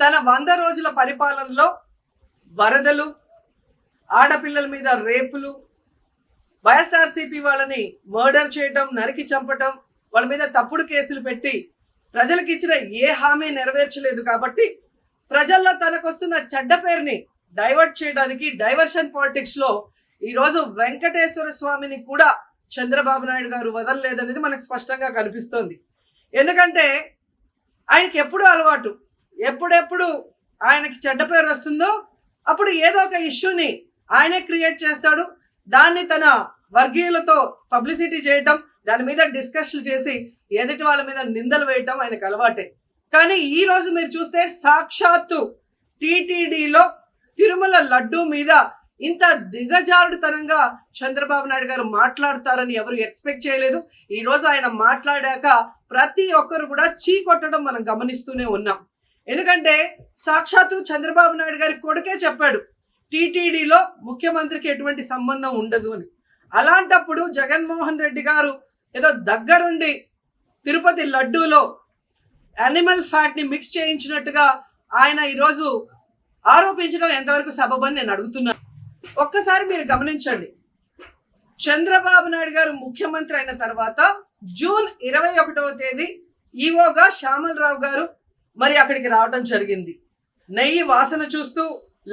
తన 100 రోజుల పరిపాలనలో వరదలు, ఆడపిల్లల మీద రేపులు, వైఎస్ఆర్సీపీ వాళ్ళని మర్డర్ చేయటం, నరికి చంపటం, వాళ్ళ మీద తప్పుడు కేసులు పెట్టి ప్రజలకు ఇచ్చిన ఏ హామీ నెరవేర్చలేదు. కాబట్టి ప్రజల్లో తనకొస్తున్న చెడ్డ పేరుని డైవర్ట్ చేయడానికి డైవర్షన్ పాలిటిక్స్ లో ఈరోజు వెంకటేశ్వర స్వామిని కూడా చంద్రబాబు నాయుడు గారు వదలలేదనేది మనకు స్పష్టంగా కనిపిస్తోంది. ఎందుకంటే ఆయనకి ఎప్పుడు అలవాటు, ఎప్పుడెప్పుడు ఆయనకి చెడ్డ పేరు వస్తుందో అప్పుడు ఏదో ఒక ఇష్యూని ఆయనే క్రియేట్ చేస్తాడు. దాన్ని తన వర్గీయులతో పబ్లిసిటీ చేయటం, దాని మీద డిస్కషన్లు చేసి ఎదుటి వాళ్ళ మీద నిందలు వేయటం ఆయనకు అలవాటే. కానీ ఈ రోజు మీరు చూస్తే సాక్షాత్తు టీటీడీలో తిరుమల లడ్డూ మీద ఇంత దిగజారుడుతనంగా చంద్రబాబు నాయుడు గారు మాట్లాడతారని ఎవరు ఎక్స్పెక్ట్ చేయలేదు. ఈ రోజు ఆయన మాట్లాడాక ప్రతి ఒక్కరు కూడా చీ కొట్టడం మనం గమనిస్తూనే ఉన్నాం. ఎందుకంటే సాక్షాత్తు చంద్రబాబు నాయుడు గారి కొడుకే చెప్పాడు టీటీడీలో ముఖ్యమంత్రికి ఎటువంటి సంబంధం ఉండదు అని. అలాంటప్పుడు జగన్మోహన్ రెడ్డి గారు ఏదో దగ్గరుండి తిరుపతి లడ్డూలో యానిమల్ ఫ్యాట్ని మిక్స్ చేయించినట్టుగా ఆయన ఈరోజు ఆరోపించడం ఎంతవరకు సబబని నేను అడుగుతున్నాను. ఒక్కసారి మీరు గమనించండి, చంద్రబాబు నాయుడు గారు ముఖ్యమంత్రి అయిన తర్వాత జూన్ 21వ తేదీ ఈవోగా శ్యామలరావు గారు మరి అక్కడికి రావడం జరిగింది. నెయ్యి వాసన చూస్తూ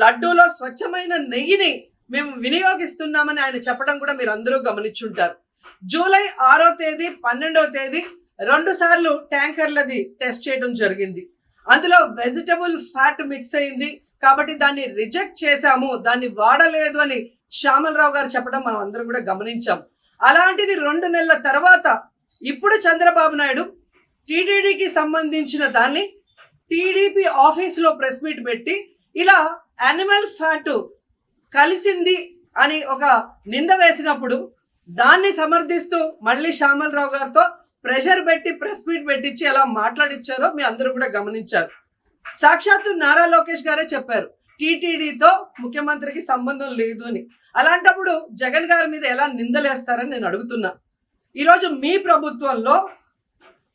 లడ్డూలో స్వచ్ఛమైన నెయ్యిని మేము వినియోగిస్తున్నామని ఆయన చెప్పడం కూడా మీరు అందరూ గమనించుంటారు. జూలై 6వ తేదీ 12వ తేదీ 2 సార్లు ట్యాంకర్లది టెస్ట్ చేయడం జరిగింది. అందులో వెజిటబుల్ ఫ్యాట్ మిక్స్ అయింది కాబట్టి దాన్ని రిజెక్ట్ చేశాము, దాన్ని వాడలేదు అని శ్యామలరావు గారు చెప్పడం మనం అందరం కూడా గమనించాం. అలాంటిది 2 నెలల తర్వాత ఇప్పుడు చంద్రబాబు నాయుడు టీటీడీకి సంబంధించిన దాన్ని టీడీపీ ఆఫీసులో ప్రెస్ మీట్ పెట్టి ఇలా యానిమల్ ఫ్యాట్ కలిసింది అని ఒక నింద వేసినప్పుడు దాన్ని సమర్థిస్తూ మళ్ళీ శ్యామలరావు గారితో ప్రెషర్ పెట్టి ప్రెస్ మీట్ పెట్టించి ఎలా మాట్లాడిచ్చారో మీ అందరూ కూడా గమనించారు. సాక్షాత్తు నారా లోకేష్ గారే చెప్పారు టీటీడీతో ముఖ్యమంత్రికి సంబంధం లేదు అని. అలాంటప్పుడు జగన్ గారి మీద ఎలా నిందలేస్తారని నేను అడుగుతున్నా. ఈరోజు మీ ప్రభుత్వంలో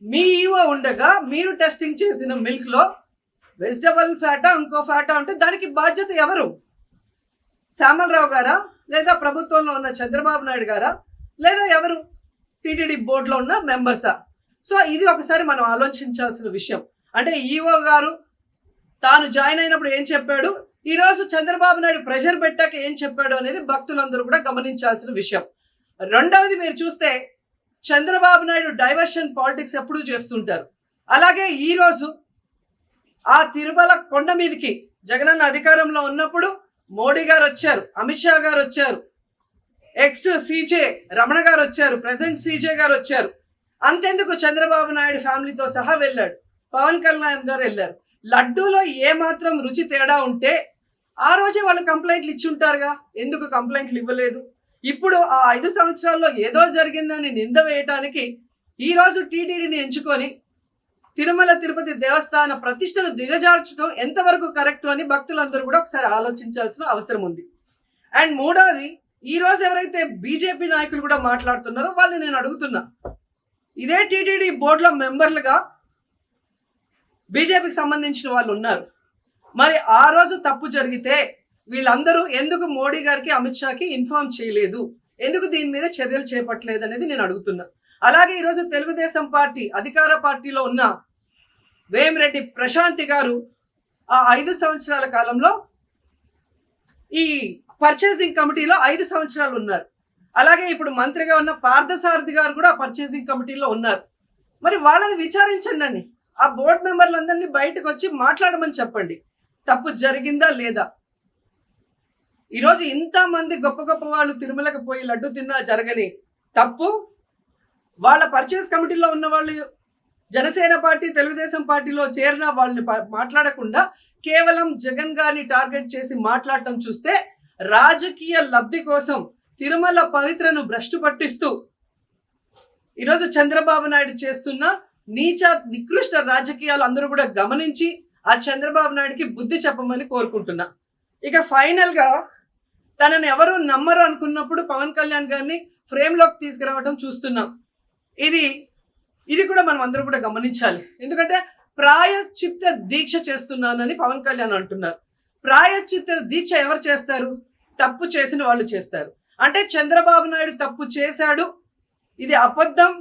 మీ ఈవో ఉండగా మీరు టెస్టింగ్ చేసిన మిల్క్ లో వెజిటబుల్ ఫ్యాటా ఇంకో ఫ్యాటా అంటే దానికి బాధ్యత ఎవరు? శ్యామలరావు గారా, లేదా ప్రభుత్వంలో ఉన్న చంద్రబాబు నాయుడు గారా, లేదా ఎవరు టీటీడీ బోర్డులో ఉన్న మెంబర్సా? సో ఇది ఒకసారి మనం ఆలోచించాల్సిన విషయం. అంటే ఈవో గారు తాను జాయిన్ అయినప్పుడు ఏం చెప్పాడు, ఈరోజు చంద్రబాబు నాయుడు ప్రెషర్ పెట్టాక ఏం చెప్పాడు అనేది భక్తులందరూ కూడా గమనించాల్సిన విషయం. రెండవది మీరు చూస్తే చంద్రబాబు నాయుడు డైవర్షన్ పాలిటిక్స్ ఎప్పుడూ చేస్తుంటారు. అలాగే ఈరోజు ఆ తిరుమల కొండ మీదకి జగనన్న అధికారంలో ఉన్నప్పుడు మోడీ గారు వచ్చారు, అమిత్ షా గారు వచ్చారు, ఎక్స్ సీజే రమణ గారు వచ్చారు, ప్రెసెంట్ సీజే గారు వచ్చారు. అంతెందుకు చంద్రబాబు నాయుడు ఫ్యామిలీతో సహా వెళ్ళాడు, పవన్ కళ్యాణ్ గారు వెళ్ళారు. లడ్డూలో ఏమాత్రం రుచి తేడా ఉంటే ఆ రోజే వాళ్ళు కంప్లైంట్లు ఇచ్చుంటారుగా, ఎందుకు కంప్లైంట్లు ఇవ్వలేదు? ఇప్పుడు ఆ 5 సంవత్సరాల్లో ఏదో జరిగిందని నింద వేయటానికి ఈరోజు టీటీడీని ఎంచుకొని తిరుమల తిరుపతి దేవస్థాన ప్రతిష్టను దిగజార్చడం ఎంతవరకు కరెక్ట్ అని భక్తులందరూ కూడా ఒకసారి ఆలోచించాల్సిన అవసరం ఉంది. అండ్ మూడవది, ఈరోజు ఎవరైతే బీజేపీ నాయకులు కూడా మాట్లాడుతున్నారో వాళ్ళని నేను అడుగుతున్నా, ఇదే టీటీడీ బోర్డులో మెంబర్లుగా బీజేపీకి సంబంధించిన వాళ్ళు ఉన్నారు. మరి ఆ రోజు తప్పు జరిగితే వీళ్ళందరూ ఎందుకు మోడీ గారికి అమిత్ షాకి ఇన్ఫార్మ్ చేయలేదు, ఎందుకు దీని మీద చర్యలు చేపట్టలేదు అనేది నేను అడుగుతున్నా. అలాగే ఈరోజు తెలుగుదేశం పార్టీ అధికార పార్టీలో ఉన్న వేమిరెడ్డి ప్రశాంతి గారు ఆ 5 సంవత్సరాల కాలంలో ఈ పర్చేసింగ్ కమిటీలో 5 సంవత్సరాలు ఉన్నారు. అలాగే ఇప్పుడు మంత్రిగా ఉన్న పార్థసారథి గారు కూడా పర్చేసింగ్ కమిటీలో ఉన్నారు. మరి వాళ్ళని విచారించండి అండి, ఆ బోర్డు మెంబర్లందరినీ బయటకు వచ్చి మాట్లాడమని చెప్పండి, తప్పు జరిగిందా లేదా. ఈరోజు ఇంతమంది గొప్ప గొప్ప వాళ్ళు తిరుమలకు పోయి లడ్డు తిన్నా జరగని తప్పు వాళ్ళ పర్చేస్ కమిటీలో ఉన్న వాళ్ళు జనసేన పార్టీ తెలుగుదేశం పార్టీలో చేరిన వాళ్ళని మాట్లాడకుండా కేవలం జగన్ గారిని టార్గెట్ చేసి మాట్లాడటం చూస్తే రాజకీయ లబ్ధి కోసం తిరుమల పవిత్రను భ్రష్టు పట్టిస్తూ ఈరోజు చంద్రబాబు నాయుడు చేస్తున్న నీచ నికృష్ట రాజకీయాలు అందరూ కూడా గమనించి ఆ చంద్రబాబు నాయుడికి బుద్ధి చెప్పమని కోరుకుంటున్నా. ఇక ఫైనల్ గా తనని ఎవరు నమ్మరు అనుకున్నప్పుడు పవన్ కళ్యాణ్ గారిని ఫ్రేమ్ లోకి తీసుకురావడం చూస్తున్నాం. ఇది కూడా మనం అందరూ కూడా గమనించాలి. ఎందుకంటే ప్రాయశ్చిత్త దీక్ష చేస్తున్నానని పవన్ కళ్యాణ్ అంటున్నారు. ప్రాయశ్చిత్త దీక్ష ఎవరు చేస్తారు? తప్పు చేసిన వాళ్ళు చేస్తారు. అంటే చంద్రబాబు నాయుడు తప్పు చేశాడు, ఇది అబద్ధం,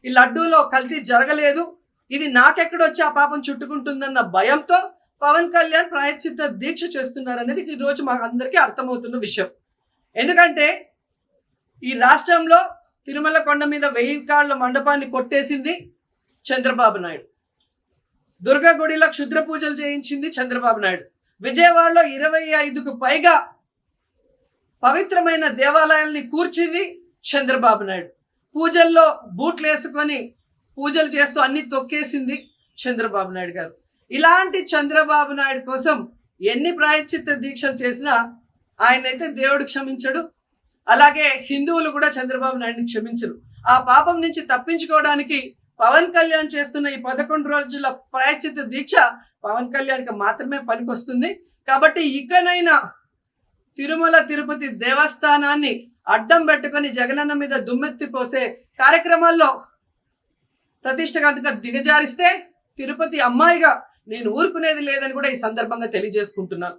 ఈ లడ్డూలో కల్తీ జరగలేదు, ఇది నాకెక్కడొచ్చి ఆ పాపం చుట్టుకుంటుందన్న భయంతో పవన్ కళ్యాణ్ ప్రాయశ్చిత్త దీక్ష చేస్తున్నారు అనేది ఈరోజు మాకు అందరికీ అర్థమవుతున్న విషయం. ఎందుకంటే ఈ రాష్ట్రంలో తిరుమల కొండ మీద 1000 కాళ్ళ మండపాన్ని కొట్టేసింది చంద్రబాబు నాయుడు. దుర్గా గుడిలో క్షుద్ర పూజలు చేయించింది చంద్రబాబు నాయుడు. విజయవాడలో 25కు పైగా పవిత్రమైన దేవాలయాల్ని కూర్చింది చంద్రబాబు నాయుడు. పూజల్లో బూట్లు వేసుకొని పూజలు చేస్తూ అన్ని తొక్కేసింది చంద్రబాబు నాయుడు గారు. ఇలాంటి చంద్రబాబు నాయుడు కోసం ఎన్ని ప్రాయశ్చిత్త దీక్షలు చేసినా ఆయనైతే దేవుడు క్షమించడు, అలాగే హిందువులు కూడా చంద్రబాబు నాయుడిని క్షమించరు. ఆ పాపం నుంచి తప్పించుకోవడానికి పవన్ కళ్యాణ్ చేస్తున్న ఈ 11 రోజుల ప్రాయశ్చిత్త దీక్ష పవన్ కళ్యాణ్కి మాత్రమే పనికొస్తుంది. కాబట్టి ఇకనైనా తిరుమల తిరుపతి దేవస్థానాన్ని అడ్డం పెట్టుకొని జగనన్న మీద దుమ్మెత్తి పోసే కార్యక్రమాల్లో ప్రతిష్టగా దిగజారిస్తే తిరుపతి అమ్మాయిగా నేను ఊరుకునేది లేదని కూడా ఈ సందర్భంగా తెలియజేసుకుంటున్నాను.